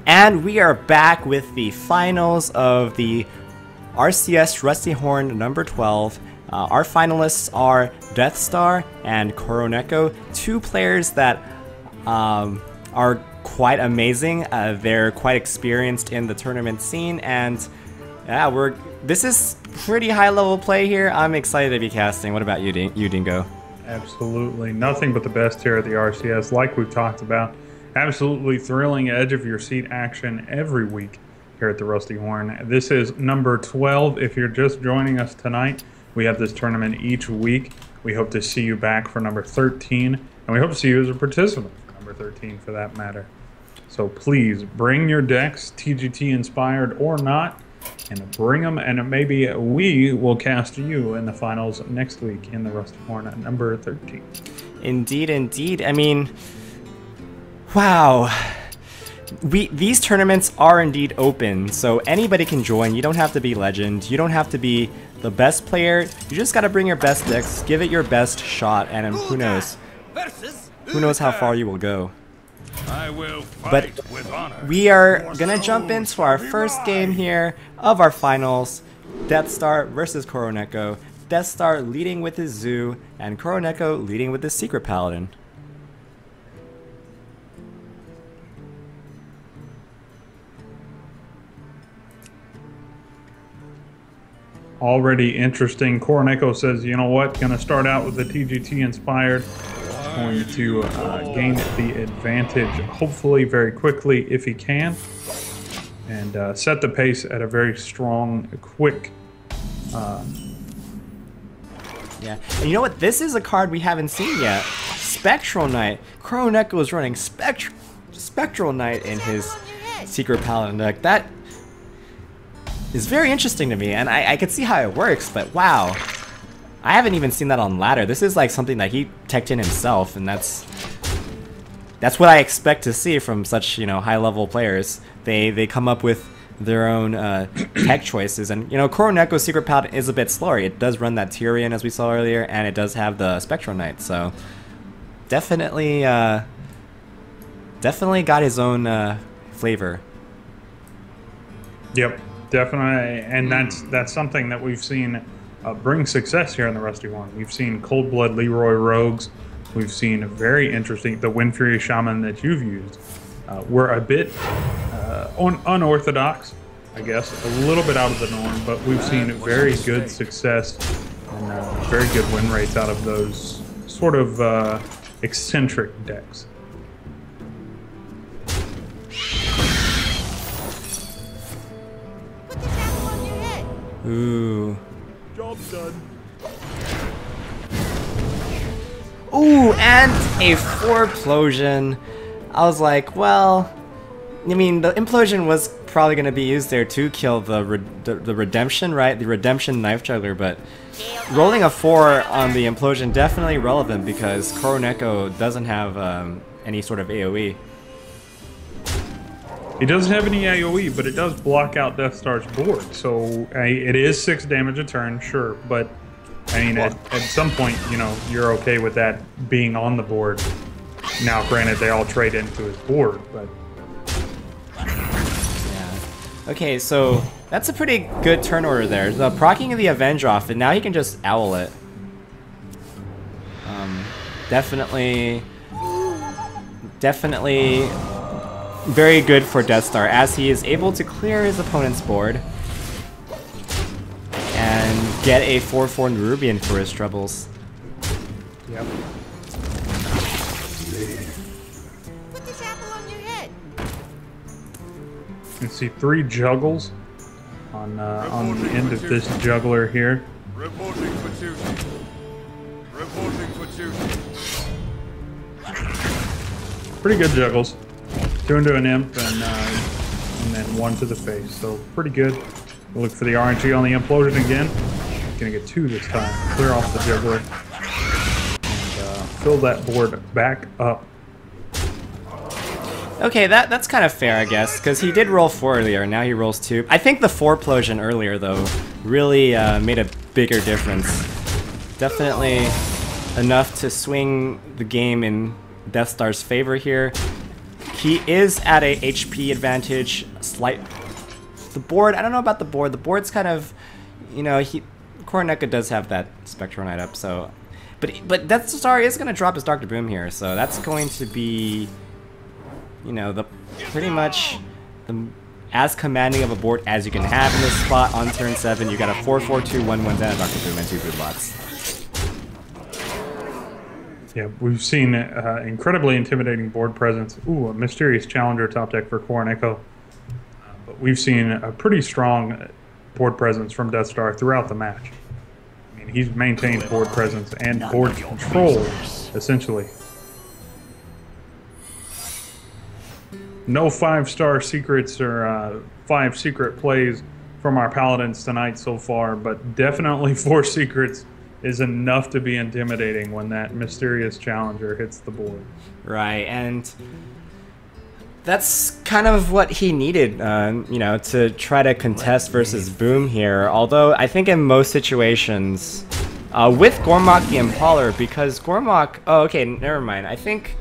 And we are back with the finals of the RCS Rusty Horn number 12. Our finalists are Death Star and Coronet, two players that are quite amazing. They're quite experienced in the tournament scene, and yeah, this is pretty high level play here. I'm excited to be casting. What about you, Dingo? Absolutely. Nothing but the best here at the RCS, like we've talked about. Absolutely thrilling edge of your seat action every week here at the Rusty Horn. This is number 12. If you're just joining us tonight, we have this tournament each week. We hope to see you back for number 13, and we hope to see you as a participant for number 13 for that matter. So please bring your decks, TGT inspired or not, and bring them, and maybe we will cast you in the finals next week in the Rusty Horn at number 13. Indeed, indeed. I mean, wow. These tournaments are indeed open, so anybody can join. You don't have to be legend. You don't have to be the best player. You just got to bring your best decks, give it your best shot, and who knows? Who knows how far you will go. I will fight with honor. We are gonna jump into our first game here of our finals. Death Star versus Coronet. Death Star leading with his Zoo, and Coronet leading with his Secret Paladin. Already interesting. Coronet says, you know what, gonna start out with the TGT inspired. Going to gain the advantage, hopefully very quickly if he can, and set the pace at a very strong, quick. Yeah, and you know what? This is a card we haven't seen yet. Spectral Knight. Coronet is running Spectral Knight in his Secret Paladin deck. That is very interesting to me, and I could see how it works, but wow. I haven't even seen that on ladder. This is like something that he teched in himself, and that's what I expect to see from such, you know, high level players. They come up with their own tech choices, and you know, Coronet's Secret Paladin is a bit slower. It does run that Tyrion as we saw earlier, and it does have the Spectral Knight, so definitely got his own flavor. Yep, definitely, and that's something that we've seen bring success here in the Rusty Horn. We've seen Cold Blood Leroy Rogues. We've seen very interesting, the Wind Fury Shaman that you've used. We're a bit unorthodox, I guess, a little bit out of the norm, but we've seen very good success and very good win rates out of those sort of eccentric decks. Ooh. Job done. Ooh, and a 4-plosion. I was like, well, I mean, the implosion was probably going to be used there to kill the redemption, right? The redemption knife juggler, but rolling a 4 on the implosion definitely relevant because Coronet doesn't have any sort of AoE. It doesn't have any AoE, but it does block out Death Star's board. So it is 6 damage a turn, sure, but I mean, at some point, you know, you're okay with that being on the board. Now, granted, they all trade into his board, but yeah. Okay, so that's a pretty good turn order there. The proccing of the Avenge off, and now he can just owl it. Definitely very good for Death Star, as he is able to clear his opponent's board and get a 4/4 Nerubian for his troubles. yep. Put this apple on your head. You can see 3 juggles on the end of this juggler here. Reporting for duty. Reporting for duty. Pretty good juggles. 2 into an imp and then 1 to the face. So pretty good. We'll look for the RNG on the implosion again. Gonna get 2 this time. Clear off the juggler and fill that board back up. Okay, that's kind of fair, I guess, because he did roll 4 earlier, and now he rolls 2. I think the 4-plosion earlier, though, really made a bigger difference. Definitely enough to swing the game in Death Star's favor here. He is at a HP advantage, slight. The board, I don't know about the board. The board's kind of, you know, Coronet does have that Spectral Knight up, so. But Death Star is going to drop his Dr. Boom here, so that's going to be, you know, pretty much as commanding of a board as you can have in this spot on turn 7. You got a 4/4/2 1/1 down, Dr. Boom, and 2 good lots. Yeah, we've seen incredibly intimidating board presence. Ooh, a mysterious challenger top deck for Coronet. But we've seen a pretty strong board presence from Death Star throughout the match. I mean, he's maintained board presence and board control, essentially. No 5-star secrets or 5 secret plays from our Paladins tonight so far, but definitely 4 secrets is enough to be intimidating when that mysterious challenger hits the board. Right, and that's kind of what he needed, you know, to try to contest versus Boom here. Although I think in most situations, with Gormok the Impaler, because Gormok, oh, okay, never mind. I think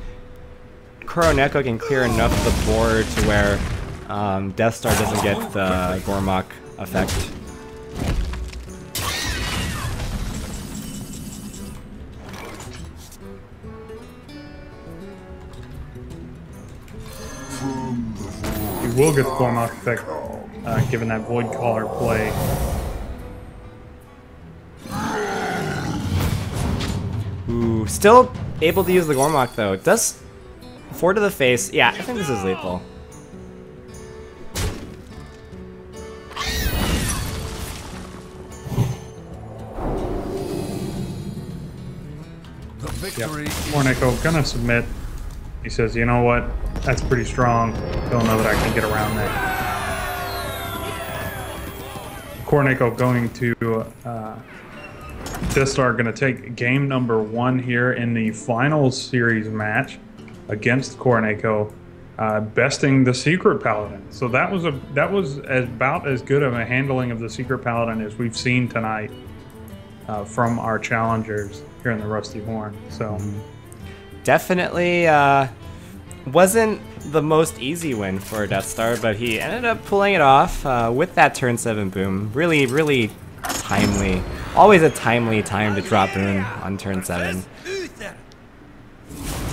Coronet can clear enough of the board to where Death Star doesn't get the Gormok effect. He will get the Gormok effect, given that Void Caller play. Ooh, still able to use the Gormok though. It does 4 to the face. Yeah, I think this is lethal. Yep. Coronet gonna submit. He says, you know what? That's pretty strong. Don't know that I can get around that. Coronet going to Death Star going to take game number 1 here in the final series match against Coronet, besting the Secret Paladin. So that was about as good of a handling of the Secret Paladin as we've seen tonight from our challengers here in the Rusty Horn. So definitely wasn't the most easy win for Death Star, but he ended up pulling it off with that turn 7 boom. Really, really timely. Always a timely time to drop boom on turn 7.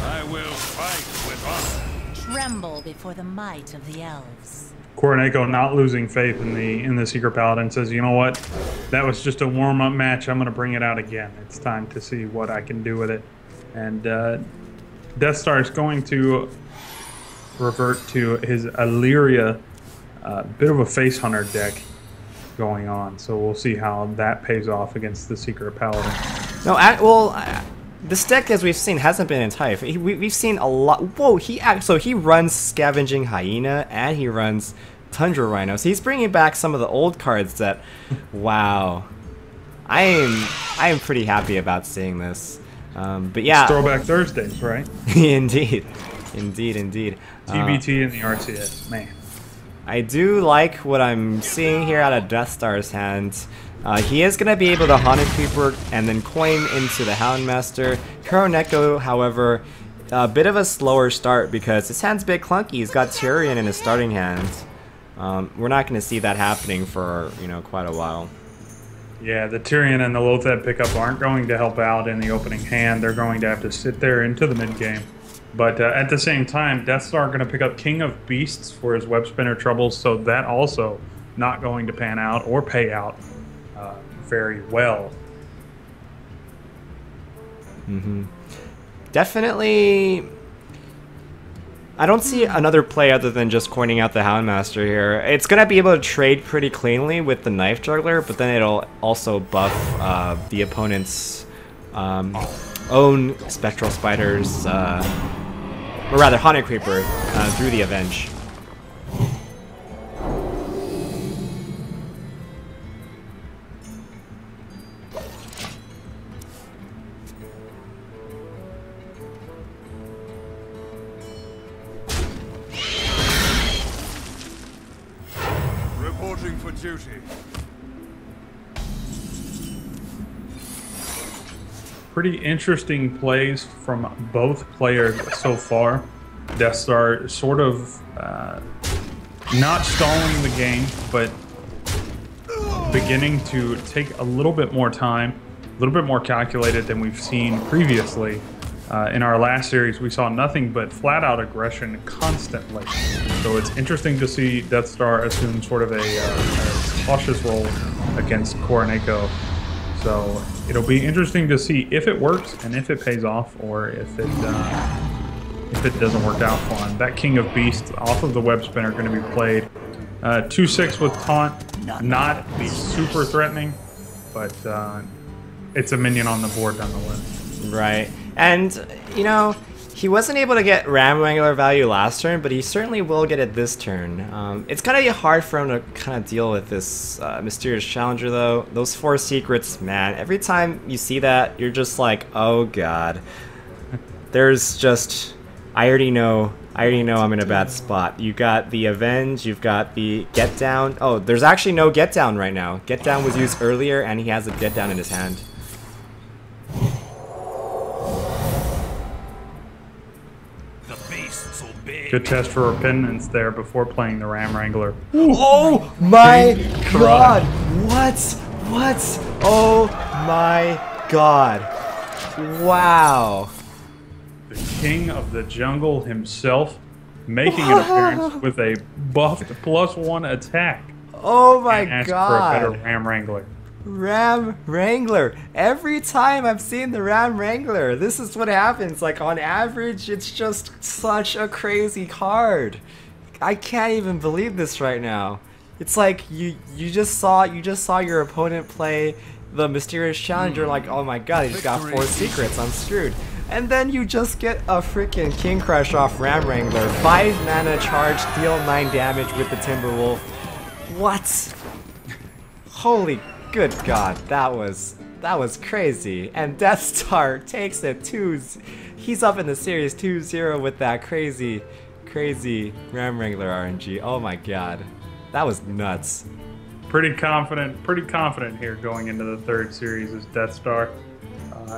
I will fight with honor. Tremble before the might of the elves. Coronet not losing faith in the Secret Paladin, says, you know what? That was just a warm-up match. I'm going to bring it out again. It's time to see what I can do with it. And Death Star is going to revert to his Illyria, bit of a face hunter deck going on. So we'll see how that pays off against the Secret Paladin. No, this deck, as we've seen, hasn't been in type. We've seen a lot. Whoa, so he runs Scavenging Hyena and he runs Tundra Rhino. So he's bringing back some of the old cards that, wow, I am pretty happy about seeing this. But yeah, it's Throwback Thursdays, right? Indeed, indeed, indeed. TBT and the RCS, man. I do like what I'm seeing here out of Death Star's hand. He is going to be able to Haunted Creeper and then coin into the Houndmaster. Coronet, however, a bit of a slower start because his hand's a bit clunky. He's got Tyrion in his starting hand. We're not going to see that happening for, quite a while. Yeah, the Tyrion and the Lotheb pickup aren't going to help out in the opening hand. They're going to have to sit there into the mid-game. But at the same time, Death Star going to pick up King of Beasts for his Web Spinner troubles, so that also not going to pan out or pay out very well. Definitely, I don't see another play other than just coining out the Houndmaster here. It's going to be able to trade pretty cleanly with the Knife Juggler, but then it'll also buff the opponent's own Spectral Spiders, or rather Haunted Creeper, through the Avenge. Reporting for duty. Pretty interesting plays from both players so far. Death Star sort of not stalling the game, but beginning to take a little bit more time, a little bit more calculated than we've seen previously. In our last series, we saw nothing but flat-out aggression constantly. So it's interesting to see Death Star assume sort of a cautious role against Coronet. So it'll be interesting to see if it works and if it pays off, or if it doesn't work out for him. That King of Beasts off of the web spinner going to be played. 2-6 with taunt, not super threatening, but it's a minion on the board nonetheless. Right. And, you know, he wasn't able to get Ram Wrangler value last turn, but he certainly will get it this turn. It's going to be hard for him to kind of deal with this Mysterious Challenger, though. Those 4 secrets, man, every time you see that, you're just like, oh, God. There's just... I already know I'm in a bad spot. You got the Avenge, you've got the Get Down. Oh, there's actually no Get Down right now. Get Down was used earlier, and he has a Get Down in his hand. Good test for repentance there before playing the Ram Wrangler. Oh my God! What? Oh my God! Wow! The king of the jungle himself making an appearance with a buffed +1 attack. Oh my and God! For a better Ram Wrangler. Ram Wrangler. Every time I've seen the Ram Wrangler, this is what happens. Like, on average, it's just such a crazy card. I can't even believe this right now. It's like you just saw your opponent play the Mysterious Challenger, like, oh my God, he's got 4 secrets, I'm screwed. And then you just get a freaking King Crush off Ram Wrangler, 5 mana charge, deal 9 damage with the Timberwolf. What? Holy good God, that was crazy. And Death Star takes it he's up in the series 2-0 with that crazy Ram Wrangler RNG. Oh my God, that was nuts. Pretty confident here going into the 3rd series as Death Star,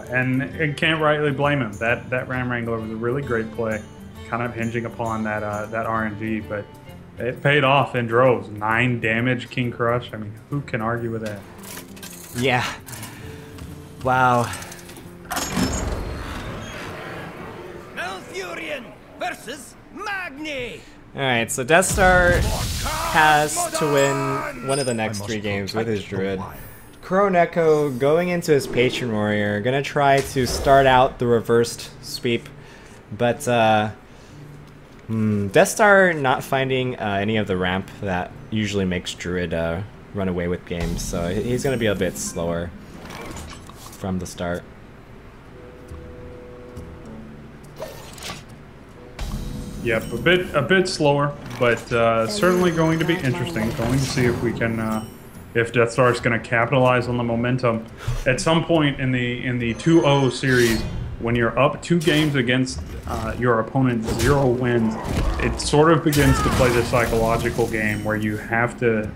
and can't rightly blame him. That Ram Wrangler was a really great play, kind of hinging upon that RNG, but it paid off in droves. 9 damage King Crush. I mean, who can argue with that? Yeah. Wow. Malfurion versus Magni. Alright, so Death Star has to win one of the next 3 games with his Druid. Coronet going into his Patron Warrior, gonna try to start out the reversed sweep, but Death Star not finding any of the ramp that usually makes Druid run away with games, so he's gonna be a bit slower from the start. Yep, a bit slower, but certainly going to be interesting. Going to see if we can, if Death Star is going to capitalize on the momentum at some point in the 2-0 series. When you're up 2 games against your opponent, 0 wins, it sort of begins to play the psychological game where you have to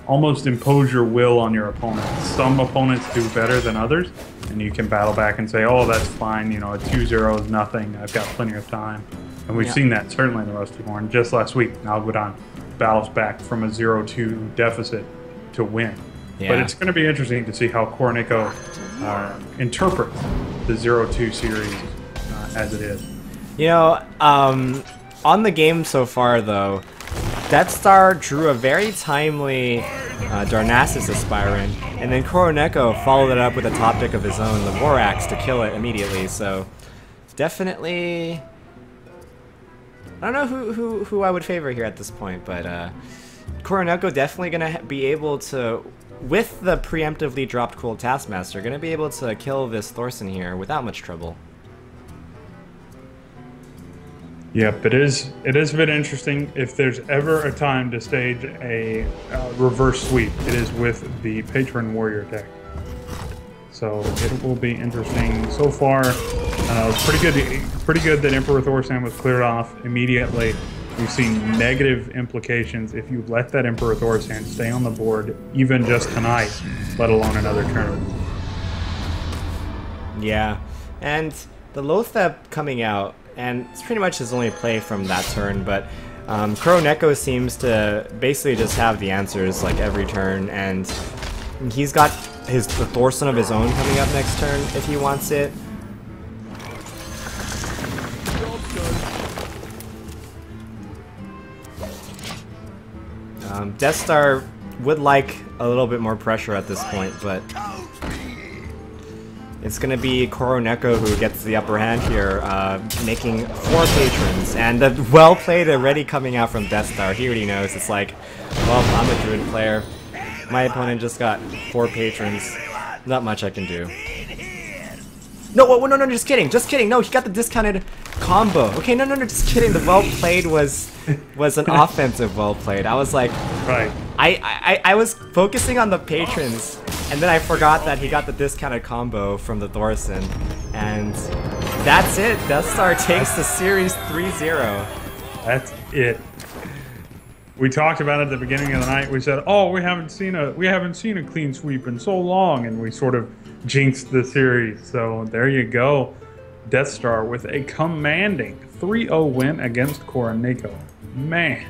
almost impose your will on your opponent. Some opponents do better than others, and you can battle back and say, oh, that's fine, you know, a 2-0 is nothing, I've got plenty of time. And we've seen that certainly in the Rusty Horn. Just last week, Nalgudon battles back from a 0-2 deficit to win. Yeah. But it's going to be interesting to see how Coronet interprets the 0-2 series as it is. You know, on the game so far, though, Death Star drew a very timely Darnassus Aspirant, and then Coronet followed it up with a top deck of his own, the Vorax, to kill it immediately. So, definitely, I don't know who I would favor here at this point, but Coronet definitely gonna be able to, with the preemptively dropped Cool Taskmaster, gonna be able to kill this Thorson here without much trouble. Yep, it is a bit interesting. If there's ever a time to stage a reverse sweep, it is with the Patron Warrior deck. So it will be interesting. So far, it's pretty good that Emperor Thorsan was cleared off immediately. We've seen negative implications if you let that Emperor Thorsan stay on the board, even just tonight, let alone another tournament. Yeah, and the Lothep coming out and it's pretty much his only play from that turn, but Coronet seems to basically just have the answers like every turn, and he's got the Thorson of his own coming up next turn if he wants it. Death Star would like a little bit more pressure at this point, but it's going to be Coronet who gets the upper hand here, making 4 patrons, and the well played already coming out from Death Star. He already knows. It's like, well, I'm a druid player. My opponent just got 4 patrons. Not much I can do. No, just kidding. No, he got the discounted combo. Okay, no, just kidding. The well played was an offensive well played. I was like, right. I was focusing on the patrons, and then I forgot that he got the discounted combo from the Thorson, and that's it. Death Star takes the series 3-0. That's it. We talked about it at the beginning of the night. We said, "Oh, we haven't seen a clean sweep in so long," and we sort of jinxed the series. So there you go, Death Star with a commanding 3-0 win against Coronet. Man.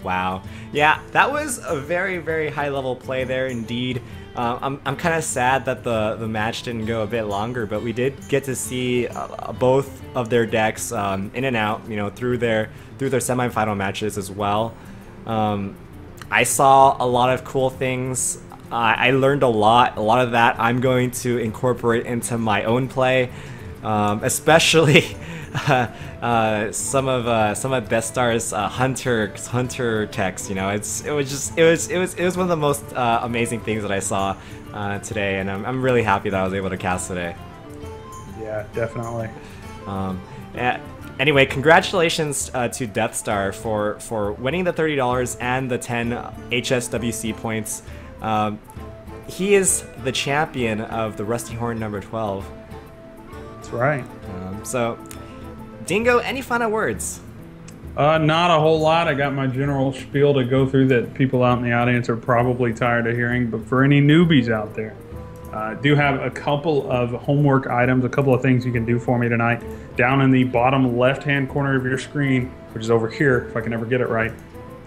Wow. Yeah, that was a very, very high level play there indeed. I'm kind of sad that the match didn't go a bit longer, but we did get to see both of their decks in and out, you know, through their semifinal matches as well. I saw a lot of cool things. I learned a lot. A lot of that I'm going to incorporate into my own play, especially some of Death Star's hunter techs. You know, it was one of the most amazing things that I saw today, and I'm really happy that I was able to cast today. Yeah, definitely. Anyway, congratulations to Death Star for winning the $30 and the 10 HSWC points. He is the champion of the Rusty Horn number 12. That's right. So, Dingo, any final words? Not a whole lot. I got my general spiel to go through that people out in the audience are probably tired of hearing, but for any newbies out there, do have a couple of homework items, a couple of things you can do for me tonight. Down in the bottom left-hand corner of your screen, which is over here, if I can ever get it right,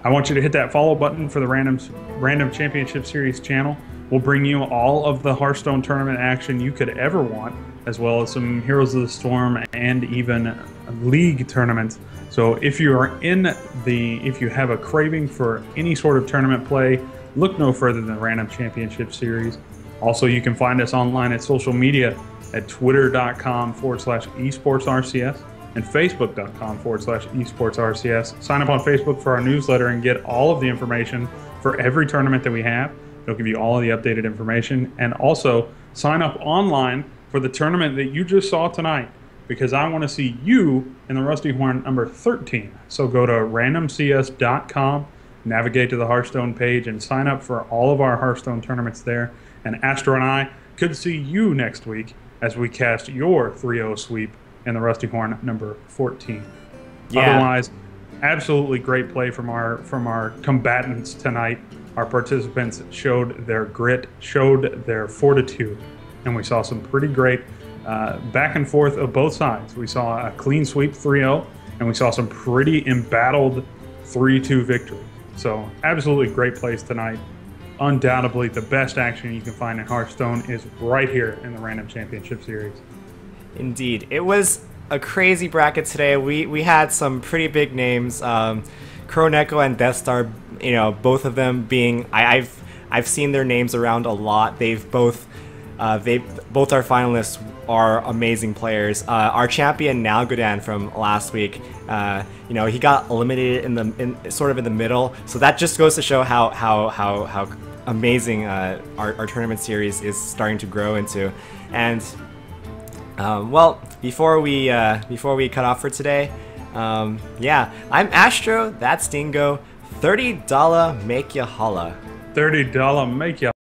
I want you to hit that follow button for the Random Championship Series channel. We'll bring you all of the Hearthstone tournament action you could ever want, as well as some Heroes of the Storm and even League tournaments. So if you have a craving for any sort of tournament play, look no further than the Random Championship Series. Also, you can find us online at social media at twitter.com/esportsrcs and facebook.com/esportsrcs. Sign up on Facebook for our newsletter and get all of the information for every tournament that we have. It'll give you all of the updated information. And also, sign up online for the tournament that you just saw tonight, because I want to see you in the Rusty Horn number 13. So go to randomcs.com, navigate to the Hearthstone page, and sign up for all of our Hearthstone tournaments there. And Astro and I could see you next week as we cast your 3-0 sweep in the Rusty Horn number 14. Yeah. Otherwise, absolutely great play from our combatants tonight. Our participants showed their grit, showed their fortitude, and we saw some pretty great back and forth of both sides. We saw a clean sweep 3-0, and we saw some pretty embattled 3-2 victory. So absolutely great plays tonight. Undoubtedly, the best action you can find in Hearthstone is right here in the Random Championship Series. Indeed. It was a crazy bracket today. We had some pretty big names. Coronet and Death Star, you know, both of them being... I've seen their names around a lot. Both our finalists are amazing players. Our champion Nalgodan from last week, you know, he got eliminated in the middle. So that just goes to show how amazing our tournament series is starting to grow into. And well, before we cut off for today, yeah, I'm Astro. That's Dingo. $30 make ya holla. $30 make ya